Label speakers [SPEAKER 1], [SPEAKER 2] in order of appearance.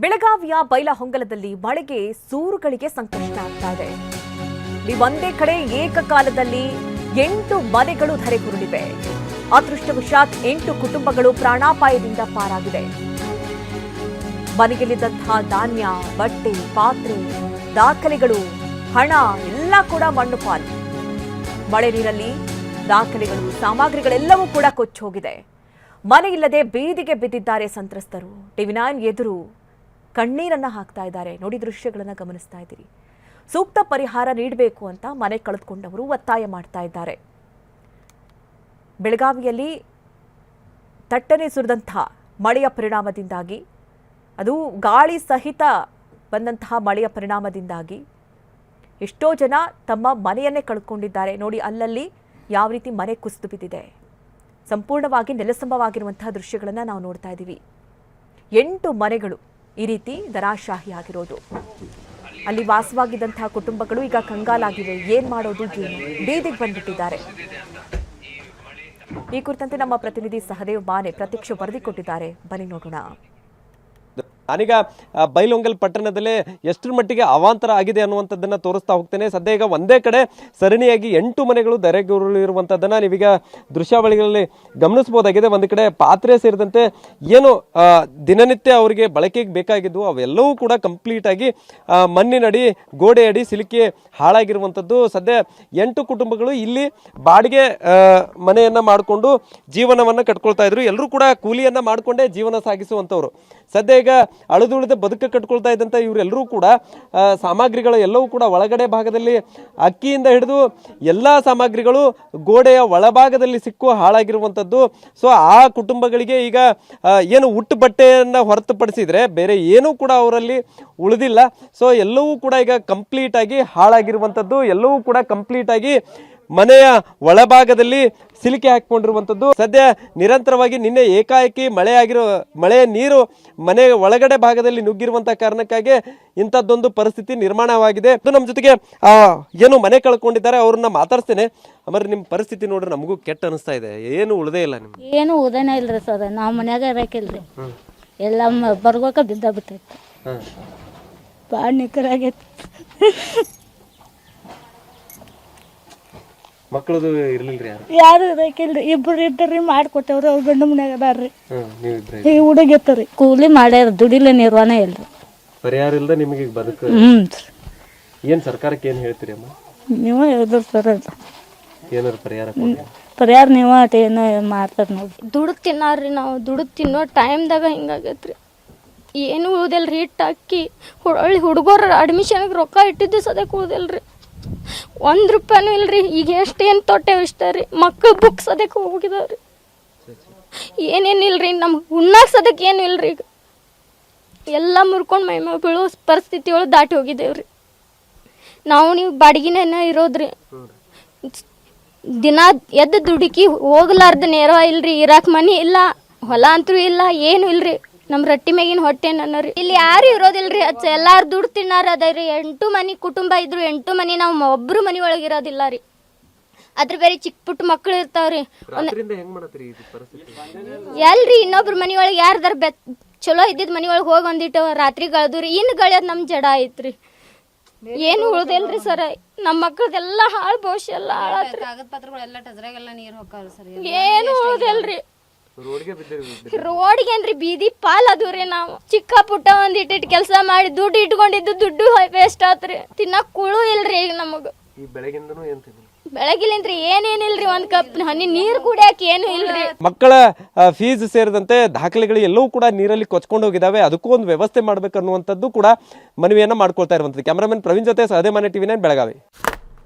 [SPEAKER 1] ಬೆಳಗಾವಿಯ ಬೈಲಹೊಂಗಲದಲ್ಲಿ ಮಳೆಗೆ ಸೂರುಗಳಿಗೆ ಸಂಕಷ್ಟ ಆಗ್ತಾ ಇದೆ. ಒಂದೇ ಕಡೆ ಏಕಕಾಲದಲ್ಲಿ 8 ಮನೆಗಳು ಧರೆಗುರುಳಿವೆ. ಅದೃಷ್ಟವಶಾತ್ 8 ಕುಟುಂಬಗಳು ಪ್ರಾಣಾಪಾಯದಿಂದ ಪಾರಾಗಿದೆ. ಮನೆಯಲ್ಲಿದ್ದಂತಹ ಧಾನ್ಯ, ಬಟ್ಟೆ, ಪಾತ್ರೆ, ದಾಖಲೆಗಳು, ಹಣ ಎಲ್ಲ ಕೂಡ ಮಣ್ಣು ಪಾಲು. ಮಳೆ ನೀರಲ್ಲಿ ದಾಖಲೆಗಳು, ಸಾಮಗ್ರಿಗಳೆಲ್ಲವೂ ಕೂಡ ಕೊಚ್ಚಿ ಹೋಗಿದೆ. ಮನೆ ಇಲ್ಲದೆ ಬೀದಿಗೆ ಬಿದ್ದಿದ್ದಾರೆ ಸಂತ್ರಸ್ತರು. ಟಿವಿ9 ಎದುರು ಕಣ್ಣೀರನ್ನ ಹಾಕ್ತಾ ಇದ್ದಾರೆ. ನೋಡಿ, ದೃಶ್ಯಗಳನ್ನು ಗಮನಿಸ್ತಾ ಇದ್ದೀರಿ. ಸೂಕ್ತ ಪರಿಹಾರ ನೀಡಬೇಕು ಅಂತ ಮನೆ ಕಳೆದುಕೊಂಡವರು ಒತ್ತಾಯ ಮಾಡ್ತಾ ಇದ್ದಾರೆ. ಬೆಳಗಾವಿಯಲ್ಲಿ ತಟ್ಟನೆ ಸುರಿದಂತಹ ಮಳೆಯ ಪರಿಣಾಮದಿಂದಾಗಿ, ಅದು ಗಾಳಿ ಸಹಿತ ಬಂದಂತಹ ಮಳೆಯ ಪರಿಣಾಮದಿಂದಾಗಿ ಎಷ್ಟೋ ಜನ ತಮ್ಮ ಮನೆಯನ್ನೇ ಕಳೆದುಕೊಂಡಿದ್ದಾರೆ. ನೋಡಿ, ಅಲ್ಲಲ್ಲಿ ಯಾವ ರೀತಿ ಮನೆ ಕುಸಿದು ಬಿದ್ದಿದೆ. ಸಂಪೂರ್ಣವಾಗಿ ನೆಲಸಮವಾಗಿರುವಂತಹ ದೃಶ್ಯಗಳನ್ನು ನಾವು ನೋಡ್ತಾ ಇದ್ದೀವಿ. 8 ಮನೆಗಳು ಈ ರೀತಿ ಧರಾಶಾಹಿಯಾಗಿರೋದು. ಅಲ್ಲಿ ವಾಸವಾಗಿದ್ದಂತಹ ಕುಟುಂಬಗಳು ಈಗ ಕಂಗಾಲಾಗಿವೆ. ಏನ್ ಮಾಡೋದು, ಏನು, ಬೀದಿಗೆ ಬಂದ್ಬಿಟ್ಟಿದ್ದಾರೆ. ಈ ಕುರಿತಂತೆ ನಮ್ಮ ಪ್ರತಿನಿಧಿ ಸಹದೇವ್ ಬಾನೆ ಪ್ರತ್ಯಕ್ಷ ವರದಿ ಕೊಟ್ಟಿದ್ದಾರೆ. ಬನ್ನಿ ನೋಡೋಣ.
[SPEAKER 2] ನಾನೀಗ ಬೈಲಹೊಂಗಲ ಪಟ್ಟಣದಲ್ಲೇ ಎಷ್ಟರ ಮಟ್ಟಿಗೆ ಅವಾಂತರ ಆಗಿದೆ ಅನ್ನುವಂಥದ್ದನ್ನು ತೋರಿಸ್ತಾ ಹೋಗ್ತೇನೆ. ಸದ್ಯ ಈಗ ಒಂದೇ ಕಡೆ ಸರಣಿಯಾಗಿ 8 ಮನೆಗಳು ಧರೆಗುರುಳಿರುವಂಥದ್ದನ್ನು ನೀವೀಗ ದೃಶ್ಯಾವಳಿಗಳಲ್ಲಿ ಗಮನಿಸಬಹುದಾಗಿದೆ. ಒಂದು ಕಡೆ ಪಾತ್ರೆ ಸೇರಿದಂತೆ ಏನು ದಿನನಿತ್ಯ ಅವರಿಗೆ ಬಳಕೆಗೆ ಬೇಕಾಗಿದ್ದು ಅವೆಲ್ಲವೂ ಕೂಡ ಕಂಪ್ಲೀಟ್ ಆಗಿ ಮಣ್ಣಿನಡಿ, ಗೋಡೆ ಅಡಿ ಸಿಲುಕಿ ಹಾಳಾಗಿರುವಂಥದ್ದು. ಸದ್ಯ 8 ಕುಟುಂಬಗಳು ಇಲ್ಲಿ ಬಾಡಿಗೆ ಮನೆಯನ್ನ ಮಾಡಿಕೊಂಡು ಜೀವನವನ್ನು ಕಟ್ಕೊಳ್ತಾ ಇದ್ರು. ಎಲ್ಲರೂ ಕೂಡ ಕೂಲಿಯನ್ನ ಮಾಡಿಕೊಂಡೇ ಜೀವನ ಸಾಗಿಸುವಂಥವ್ರು. ಸದ್ಯ ಈಗ ಅಳುದುಳಿದ ಬದುಕ ಕಟ್ಕೊಳ್ತಾ ಇದ್ದಂಥ ಇವರೆಲ್ಲರೂ ಕೂಡ ಸಾಮಗ್ರಿಗಳು ಎಲ್ಲವೂ ಕೂಡ ಒಳಗಡೆ ಭಾಗದಲ್ಲಿ ಅಕ್ಕಿಯಿಂದ ಹಿಡಿದು ಎಲ್ಲ ಸಾಮಗ್ರಿಗಳು ಗೋಡೆಯ ಒಳಭಾಗದಲ್ಲಿ ಸಿಕ್ಕು ಹಾಳಾಗಿರುವಂಥದ್ದು. ಸೊ ಆ ಕುಟುಂಬಗಳಿಗೆ ಈಗ ಏನು ಉಟ್ಟು ಬಟ್ಟೆಯನ್ನು ಹೊರತುಪಡಿಸಿದ್ರೆ ಬೇರೆ ಏನೂ ಕೂಡ ಅವರಲ್ಲಿ ಉಳಿದಿಲ್ಲ. ಸೊ ಎಲ್ಲವೂ ಕೂಡ ಈಗ ಕಂಪ್ಲೀಟ್ ಆಗಿ ಹಾಳಾಗಿರುವಂಥದ್ದು. ಎಲ್ಲವೂ ಕೂಡ ಕಂಪ್ಲೀಟ್ ಆಗಿ ಮನೆಯ ಒಳಭಾಗದಲ್ಲಿ ಸಿಲುಕಿ ಹಾಕಿಕೊಂಡಿರುವಂಥದ್ದು. ಸದ್ಯ ನಿರಂತರವಾಗಿ ನಿನ್ನೆ ಏಕಾಏಕಿ ಮಳೆಯ ನೀರು ಮನೆ ಒಳಗಡೆ ಭಾಗದಲ್ಲಿ ನುಗ್ಗಿರುವಂತಹ ಕಾರಣಕ್ಕಾಗಿ ಇಂಥದ್ದೊಂದು ಪರಿಸ್ಥಿತಿ ನಿರ್ಮಾಣವಾಗಿದೆ. ಅದು ನಮ್ಮ ಜೊತೆಗೆ ಏನು ಮನೆ ಕಳ್ಕೊಂಡಿದ್ದಾರೆ ಅವ್ರನ್ನ ಮಾತಾಡ್ತೇನೆ. ಆಮೇಲೆ ನಿಮ್ಮ ಪರಿಸ್ಥಿತಿ ನೋಡ್ರಿ ನಮಗೂ ಕೆಟ್ಟ ಅನಿಸ್ತಾ ಇದೆ. ಏನು ಉಳ್ದೇ ಇಲ್ಲ, ನಿಮ್ಗೆ
[SPEAKER 3] ಏನು ಉದನೇ ಇಲ್ರಿ ಸರ್. ನಾವು ಮನ್ಯಾಗ ಇರಕಿಲ್ರಿ, ಎಲ್ಲ ಬರ್ಗೋಕ ಬಿದ್ದ ಬಿಟ್ಟೈತಿ. ಭಾಳ ನಿಖರಾಗೈತಿ.
[SPEAKER 2] ಮಕ್ಕಳದು ಇರ್ಲಿಲ್ರಿ?
[SPEAKER 3] ಯಾರು ಇರಕಿಲ್ರಿ, ಇಬ್ರು ಇದ್ದರಿ ಮಾಡ್ಕೊಟ್ಟವ್ರಿ. ಅವ್ರ ಗಂಡು ಮನ್ಯಾಗ ಅದಾರ್ರಿ. ಈ ಹುಡುಗಿತ್ತರಿ ಕೂಲಿ ಮಾಡ್ಯಾರ, ದುಡಿಲೆ ನಿರ್ವಾಣ ಇಲ್ರಿ.
[SPEAKER 2] ಪರಿಹಾರ ಇಲ್ದ ನಿಮಗೆ ಬದುಕ ಏನ್ ಸರ್ಕಾರಕ್ಕೆ ಏನ್ ಹೇಳ್ತೀರಿ ಅಮ್ಮ?
[SPEAKER 3] ನೀವ ಹೇಳಿದ್ರು ಸರ್,
[SPEAKER 2] ಏನಾರ
[SPEAKER 3] ಪರಿಹಾರ ನೀವ ಏನೋ ಮಾಡ್ತಾರ ನೋಡಿ.
[SPEAKER 4] ದುಡ್ಡು ತಿನ್ನಾರ್ರಿ ನಾವು. ದುಡ್ಡು ತಿನ್ನೋ ಟೈಮ್ದಾಗ ಹಿಂಗಾಗೈತ್ರಿ. ಏನು ಉಳ್ದಲ್ರಿ. ಹಿಟ್ಟು ಅಕ್ಕಿ ಹೊಳ್ಳಿ ಹುಡುಗರ ಅಡ್ಮಿಷನ್ಗೆ ರೊಕ್ಕ ಇಟ್ಟಿದ್ದು ಸದ್ಯಕ್ಕೆ ಉಳ್ದಲ್ರಿ. 1 ರೂಪಾಯಿನೂ ಇಲ್ರಿ. ಈಗ ಎಷ್ಟೇನು ತೊಟ್ಟೆ ಇಷ್ಟ ರೀ. ಮಕ್ಕಳು ಬುಕ್ ಸದ್ಯಕ್ಕೆ ಹೋಗಿದಾವ್ರಿ. ಏನೇನಿಲ್ರಿ, ನಮ್ಗೆ ಉಣ್ಣಾಕ ಸದ್ಯಕ್ಕೆ ಏನು ಇಲ್ರಿ. ಈಗ ಎಲ್ಲ ಮುರ್ಕೊಂಡು ಮೈ ಮೇಲೆ ಬೀಳೋ ಪರಿಸ್ಥಿತಿ ಒಳಗೆ ದಾಟಿ ಹೋಗಿದ್ದೇವ್ರಿ ನಾವು. ನೀವು ಬಾಡಿಗೆನ ಇರೋದ್ರಿ. ದಿನ ಎದ್ದು ದುಡುಕಿ ಹೋಗ್ಲಾರ್ದ ನೇರ ಇಲ್ರಿ. ಇರಾಕ್ ಮನಿ ಇಲ್ಲ, ಹೊಲ ಅಂತೂ ಇಲ್ಲ, ಏನು ಇಲ್ರಿ. ನಮ್ಮ ರೊಟ್ಟಿ ಮೇಗಿನ ಹೊಟ್ಟೆ ನನ್ನರಿ. ಇಲ್ಲಿ ಯಾರು ಇರೋದಿಲ್ರಿ. ಎಲ್ಲಾರು ದುಡ್ಡು ತಿನ್ನಾರ ಅದಾರಿ. 8 ಮನಿ ಕುಟುಂಬ ಇದ್ರು. 8 ಮನಿ ನಾವು ಒಬ್ರು ಮನಿ ಒಳಗೆ ಇರೋದಿಲ್ಲ ರೀ. ಅದ್ರ ಬೇರೆ ಚಿಕ್ಕ ಪುಟ್ಟ ಮಕ್ಳು ಇರ್ತಾವ್ರಿ. ಎಲ್ರಿ ಇನ್ನೊಬ್ರು ಮನಿ ಒಳಗೆ ಯಾರ್ದಾರ ಚಲೋ ಇದ್ದಿದ್ ಮನಿ ಒಳಗೆ ಹೋಗಿ ಒಂದಿಟ್ಟು ರಾತ್ರಿ ಗಳದ್ರಿ. ಇನ್ನು ಗಳದ್ ನಮ್ ಜಡ ಐತ್ರಿ. ಏನು ಉಳ್ದಿಲ್ರಿ ಸರ್. ನಮ್ಮ ಮಕ್ಕಳದೆಲ್ಲ ಹಾಳು ಭವಿಷ್ಯ ಎಲ್ಲ ಹಾಳಾತ್ರಿ. ಏನು ಉಳ್ದಿಲ್ರಿ. ರೋಡ್ಗೇನ್ರಿ ಬೀದಿ ಪಾಲ್ ಅದವ್ರಿ. ನಾವು ಚಿಕ್ಕ ಪುಟ್ಟ ಒಂದಿಟ್ಟು ಕೆಲಸ ಮಾಡಿ ದುಡ್ಡು ಇಟ್ಕೊಂಡಿದ್ದು ದುಡ್ಡು ವೇಸ್ಟ್ ಆತ್ರಿ. ತಿನ್ನಕ್ ಕುಳು ಇಲ್ರಿ. ಈಗ ನಮಗ ಬೆಳಗಿಲಿಂದ್ರಿ ಏನೇನಿಲ್ರಿ. ಒಂದ್ ಕಪ್ ಹನಿ ನೀರ್ ಕುಡಿಯಾಕ ಏನು ಇಲ್ರಿ.
[SPEAKER 2] ಮಕ್ಕಳ ಫೀಸ್ ಸೇರಿದಂತೆ ದಾಖಲೆಗಳು ಎಲ್ಲವೂ ಕೂಡ ನೀರಲ್ಲಿ ಕೊಚ್ಕೊಂಡು ಹೋಗಿದಾವೆ. ಅದಕ್ಕೂ ಒಂದು ವ್ಯವಸ್ಥೆ ಮಾಡ್ಬೇಕನ್ನುವಂಥದ್ದು ಕೂಡ ಮನವಿಯನ್ನ ಮಾಡ್ಕೊಳ್ತಾ ಇರುವಂಥದ್ದು. ಕ್ಯಾಮರಾಮನ್ ಪ್ರವೀಣ್ ಜೊತೆ ಸಹದೇವ್, ಟಿವಿ9 ಬೆಳಗಾವಿ.